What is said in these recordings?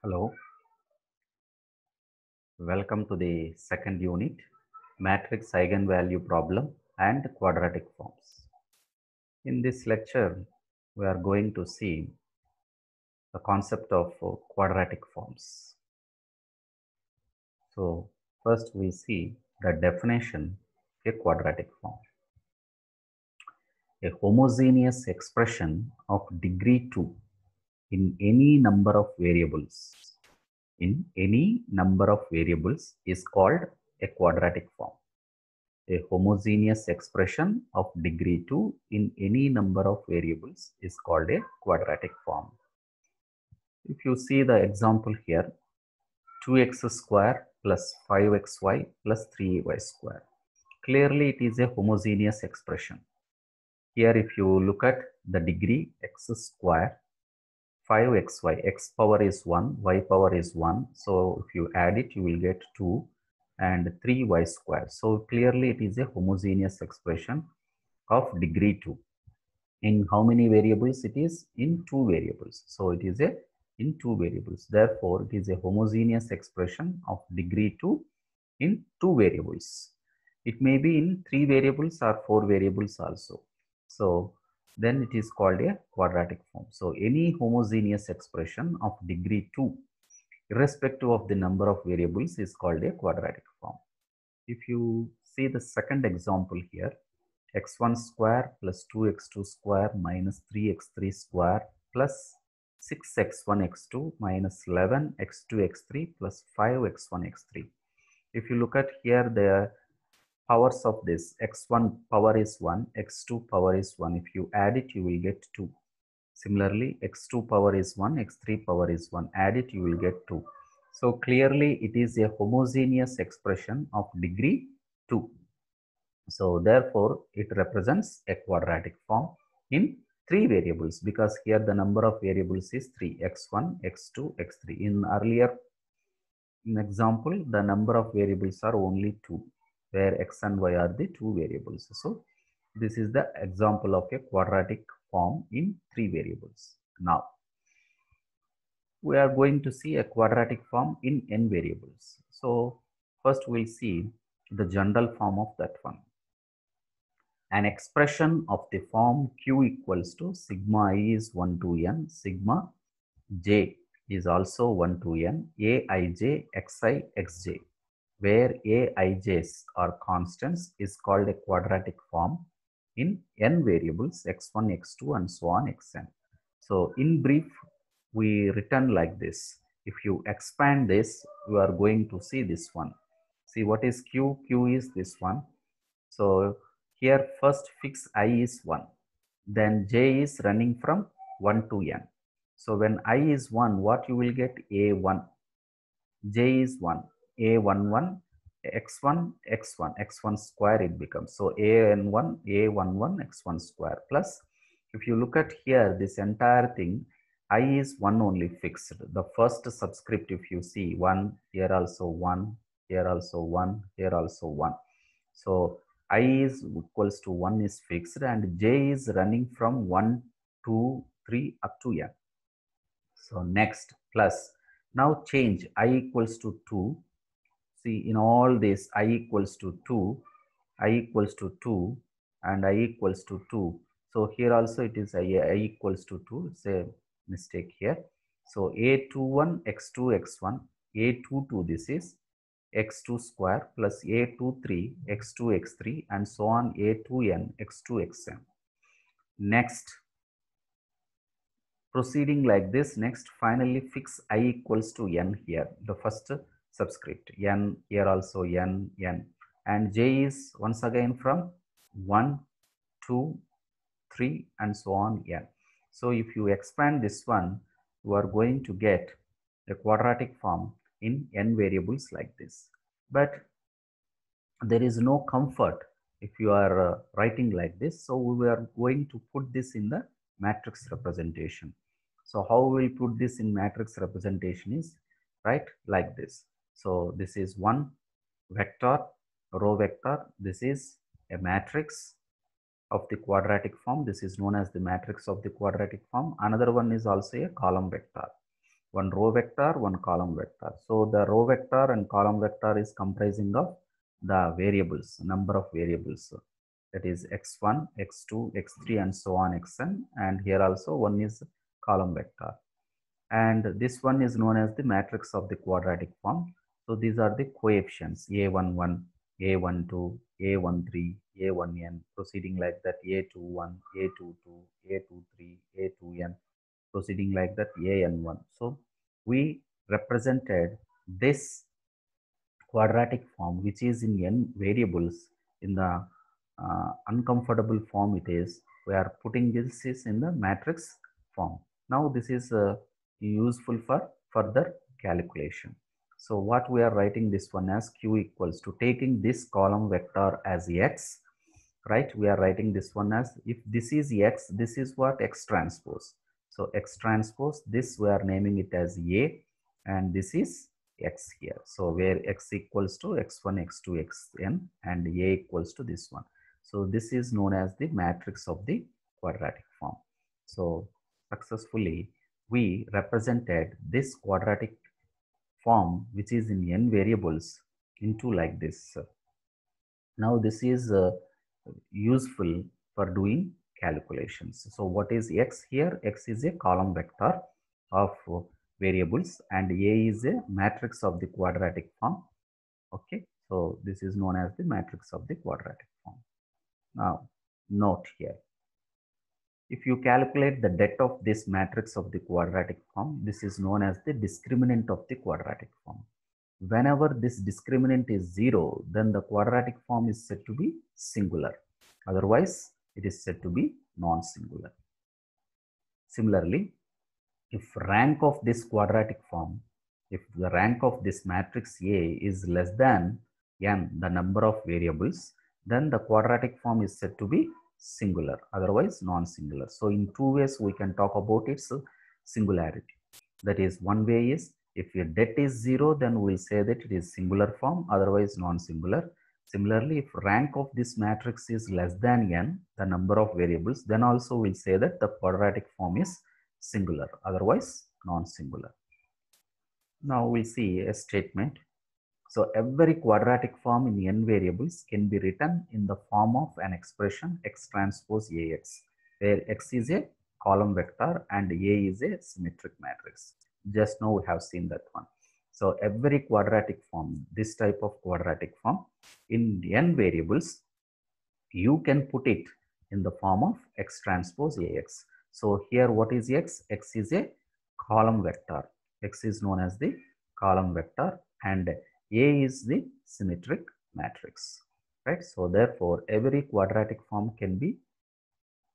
Hello, welcome to the second unit, matrix eigenvalue problem and quadratic forms. In this lecture, we are going to see the concept of quadratic forms. So, first we see the definition of a quadratic form. A homogeneous expression of degree 2 in any number of variables is called a quadratic form. A homogeneous expression of degree 2 in any number of variables is called a quadratic form. If you see the example here, 2x square plus 5xy plus 3y square. Clearly it is a homogeneous expression. Here if you look at the degree x square, 5xy, x power is 1, y power is 1. So if you add it, you will get 2 and 3y square. So clearly it is a homogeneous expression of degree 2. In how many variables it is? In 2 variables. So it is in 2 variables. Therefore, it is a homogeneous expression of degree 2 in 2 variables. It may be in 3 variables or 4 variables also. So then it is called a quadratic form. So any homogeneous expression of degree 2 irrespective of the number of variables is called a quadratic form. If you see the second example here, x1 square plus 2x2 square minus 3x3 square plus 6x1 x2 minus 11 x2 x3 plus 5x1 x3. If you look at here, the powers of this, x1 power is 1, x2 power is 1. If you add it, you will get 2. Similarly, x2 power is 1, x3 power is 1. Add it, you will get 2. So clearly it is a homogeneous expression of degree 2. So therefore it represents a quadratic form in 3 variables, because here the number of variables is 3, x1, x2, x3. In earlier example, the number of variables are only 2, where x and y are the 2 variables. So this is the example of a quadratic form in 3 variables. Now we are going to see a quadratic form in n variables. So first we'll see the general form of that one. An expression of the form q equals to sigma I is 1 to n, sigma j is also 1 to n, aij, xi, xj, where aij's are constants, is called a quadratic form in n variables x1, x2 and so on xn. So in brief, we written like this. If you expand this, you are going to see this one. See what is q? Q is this one. So here first fix I is 1. Then j is running from 1 to n. So when I is 1, what you will get? A1. J is 1. A11, x1, x1, x1 square it becomes. So an1, a11, x1 square plus, if you look at here, this entire thing, I is 1 only fixed. The first subscript, if you see 1, here also 1, here also 1, here also 1. So I is equals to 1 is fixed and j is running from 1, 2, 3 up to n. So next plus, now change I equals to 2. See in all this I equals to 2, I equals to 2 and I equals to 2. So here also it is I equals to 2. It's a mistake here. So a21 x2 x1, a22 this is x2 square plus a23 x2 x3 and so on a2n x2 xn. Next, proceeding like this, next finally fix I equals to n here, the first subscript, n, here also n, n, and j is once again from 1, 2, 3 and so on n. So if you expand this one, you are going to get a quadratic form in n variables like this. But there is no comfort if you are writing like this. So we are going to put this in the matrix representation. So how we will put this in matrix representation is right like this. So this is one vector, row vector. This is a matrix of the quadratic form. This is known as the matrix of the quadratic form. Another one is also a column vector. one row vector, one column vector. So the row vector and column vector is comprising of the variables, number of variables. That is x1, x2, x3 and so on xn, and here also one is column vector. And this one is known as the matrix of the quadratic form. So these are the coefficients a11, a12, a13, a1n, proceeding like that a21, a22, a23, a2n, proceeding like that an1. So we represented this quadratic form which is in n variables in the uncomfortable form. It is, we are putting this is in the matrix form. Now this is useful for further calculation. So what we are writing this one as q equals to taking this column vector as x, right? We are writing this one as, if this is x, this is what x transpose. So x transpose, this we are naming it as a, and this is x here. So where x equals to x1, x2, xn, and a equals to this one. So this is known as the matrix of the quadratic form. So successfully we represented this quadratic form which is in n variables into like this. Now this is useful for doing calculations. So what is x here? X is a column vector of variables and A is a matrix of the quadratic form. Okay, so this is known as the matrix of the quadratic form. Now note here, if you calculate the det of this matrix of the quadratic form, this is known as the discriminant of the quadratic form. Whenever this discriminant is 0, then the quadratic form is said to be singular. Otherwise, it is said to be non-singular. Similarly, if rank of this quadratic form, if the rank of this matrix A is less than n, the number of variables, then the quadratic form is said to be singular, otherwise non-singular. So in two ways we can talk about its singularity. That is, one way is, if your det is 0, then we'll say that it is singular form, otherwise non-singular. Similarly, if rank of this matrix is less than n, the number of variables, then also we'll say that the quadratic form is singular, otherwise non-singular. Now we'll see a statement. So every quadratic form in n variables can be written in the form of an expression x transpose Ax, where x is a column vector and A is a symmetric matrix. Just now we have seen that one. So every quadratic form, this type of quadratic form in n variables, you can put it in the form of x transpose Ax. So here what is x? X is a column vector. X is known as the column vector and A is the symmetric matrix, right? So therefore every quadratic form can be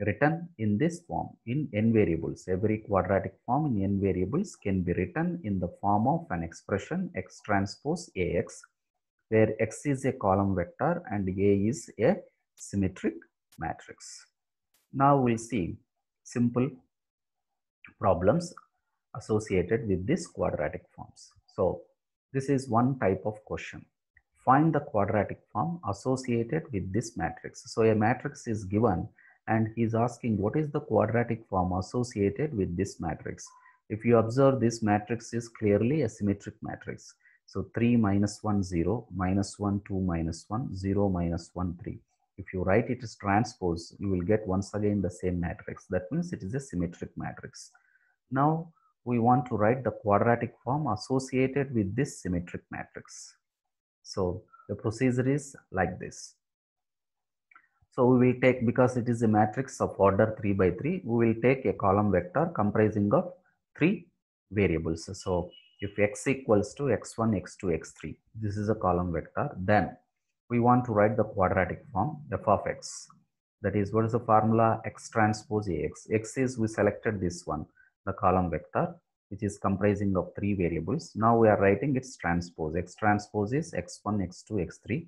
written in this form in n variables. Every quadratic form in n variables can be written in the form of an expression x transpose Ax, where x is a column vector and A is a symmetric matrix. Now we'll see simple problems associated with these quadratic forms. So this is one type of question. Find the quadratic form associated with this matrix. So a matrix is given and he is asking what is the quadratic form associated with this matrix. If you observe, this matrix is clearly a symmetric matrix. So 3 minus 1 0, minus 1 2, minus 1 0, minus 1 3. If you write it as transpose, you will get once again the same matrix. That means it is a symmetric matrix. Now we want to write the quadratic form associated with this symmetric matrix. So the procedure is like this. So we will take, because it is a matrix of order 3 by 3, we will take a column vector comprising of 3 variables. So if x equals to x1, x2, x3, this is a column vector, then we want to write the quadratic form f of x. That is, what is the formula? X transpose Ax. X is, we selected this one, the column vector, which is comprising of 3 variables. Now we are writing its transpose. X transpose is x1, x2, x3.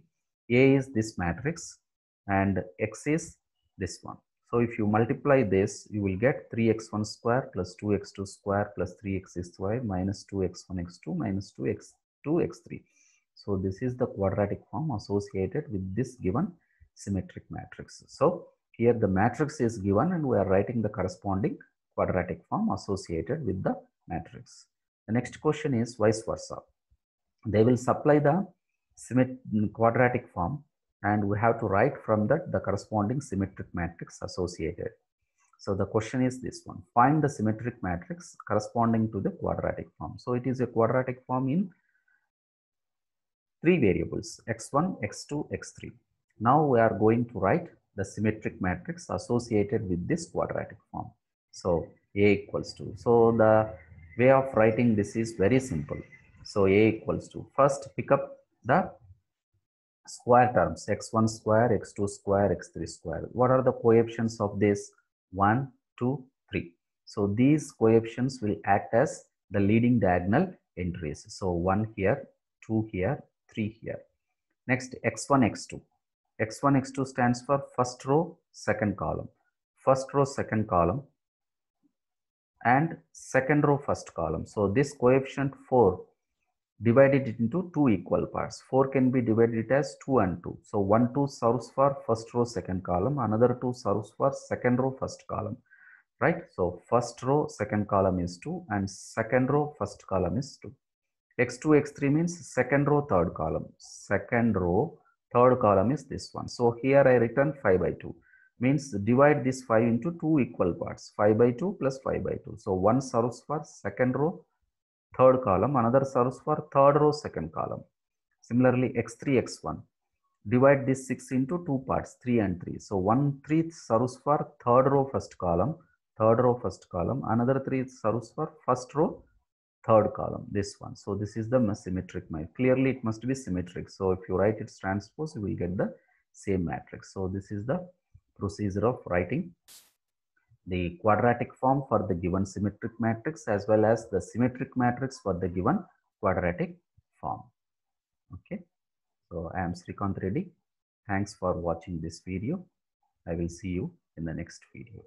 A is this matrix and x is this one. So if you multiply this, you will get 3x1 square plus 2x2 square plus 3x square minus 2x1 x2 minus 2x2 x3. So this is the quadratic form associated with this given symmetric matrix. So here the matrix is given and we are writing the corresponding quadratic form associated with the matrix. The next question is vice versa. They will supply the quadratic form, and we have to write from that the corresponding symmetric matrix associated. So the question is this one: find the symmetric matrix corresponding to the quadratic form. So it is a quadratic form in 3 variables, x1, x2, x3. Now we are going to write the symmetric matrix associated with this quadratic form. So A equals to, so the way of writing this is very simple. So A equals to, first pick up the square terms, x1 square, x2 square, x3 square. What are the coefficients of this? 1, 2, 3. So these coefficients will act as the leading diagonal entries. So 1 here, 2 here, 3 here. Next, x1, x2. x1, x2 stands for first row, second column. First row, second column, and second row, first column. So this coefficient 4, divided it into 2 equal parts. 4 can be divided as 2 and 2. So 1, 2 serves for first row, second column. Another 2 serves for second row, first column. Right? So first row, second column is 2, and second row, first column is 2. x2, x3 means second row, third column. Second row, third column is this one. So here I written 5 by 2. Means divide this 5 into 2 equal parts. 5 by 2 plus 5 by 2. So 1 serves for second row, third column. Another serves for third row, second column. Similarly, x3, x1. Divide this 6 into 2 parts, 3 and 3. So 1 3 serves for third row, first column. Third row, first column. Another 3 serves for first row, third column, this one. So this is the symmetric matrix. Clearly it must be symmetric. So if you write its transpose, you will get the same matrix. So this is the procedure of writing the quadratic form for the given symmetric matrix, as well as the symmetric matrix for the given quadratic form. Okay. So I am Srikanth Reddy. Thanks for watching this video. I will see you in the next video.